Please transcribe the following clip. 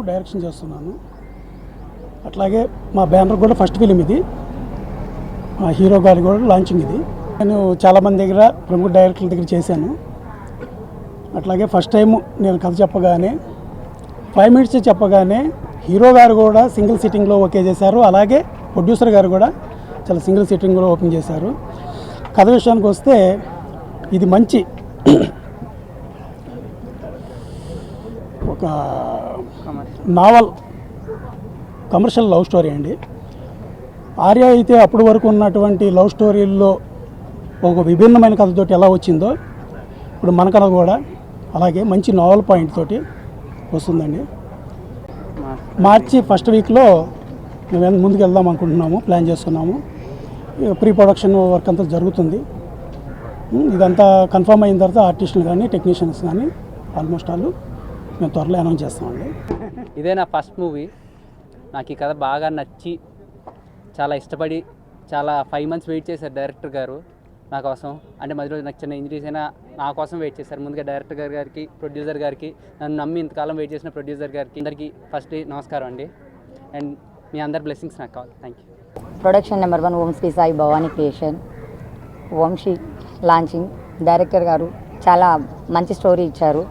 Direction చేస్తున్నాను. అట్లాగే మా బ్యానర్ కూడా ఫస్ట్ ఫిలిం ఇది, మా హీరో గారి కూడా లాంచింగ్ ఇది. నేను చాలామంది దగ్గర ప్రముఖ డైరెక్టర్ల దగ్గర చేశాను. అట్లాగే ఫస్ట్ టైం నేను కథ చెప్పగానే 5 minutes చెప్పగానే హీరో గారు కూడా సింగిల్ సిట్టింగ్లో ఓకే చేశారు. అలాగే ప్రొడ్యూసర్ గారు కూడా చాలా సింగిల్ సిట్టింగ్లో ఓపెన్ చేశారు. కథ విషయానికి వస్తే ఇది మంచి ఒక నావల్ కమర్షియల్ లవ్ స్టోరీ అండి. ఆర్య అయితే అప్పటి వరకు ఉన్నటువంటి లవ్ స్టోరీల్లో ఒక విభిన్నమైన కథతోటి ఎలా వచ్చిందో ఇప్పుడు మన కథ కూడా అలాగే మంచి నావల్ పాయింట్ తోటి వస్తుందండి. మార్చి ఫస్ట్ వీక్లో మేము ముందుకు వెళ్దాం అనుకుంటున్నాము, ప్లాన్ చేస్తున్నాము. ప్రీ ప్రొడక్షన్ వర్క్ అంతా జరుగుతుంది. ఇదంతా కన్ఫర్మ్ అయిన తర్వాత ఆర్టిస్టులు కానీ టెక్నీషియన్స్ కానీ ఆల్మోస్ట్ వాళ్ళు మేము త్వరలో అనౌన్స్ చేస్తామండి. ఇదే నా ఫస్ట్ మూవీ. నాకు ఈ కథ బాగా నచ్చి చాలా ఇష్టపడి చాలా 5 months వెయిట్ చేశారు డైరెక్టర్ గారు నా కోసం. అంటే మధ్యలో నాకు చిన్న ఇంజరీస్ అయినా నా కోసం వెయిట్ చేశారు. ముందుగా డైరెక్టర్ గారికి, ప్రొడ్యూసర్ గారికి, నన్ను నమ్మి ఇంతకాలం వెయిట్ చేసిన ప్రొడ్యూసర్ గారికి అందరికీ ఫస్ట్ నమస్కారం అండి. అండ్ మీ అందరి బ్లెస్సింగ్స్ నాకు కావాలి. Thank you. Production number 1 Om Shri Sai Bhavani creation, Vamshi launching. Director గారు చాలా మంచి స్టోరీ ఇచ్చారు.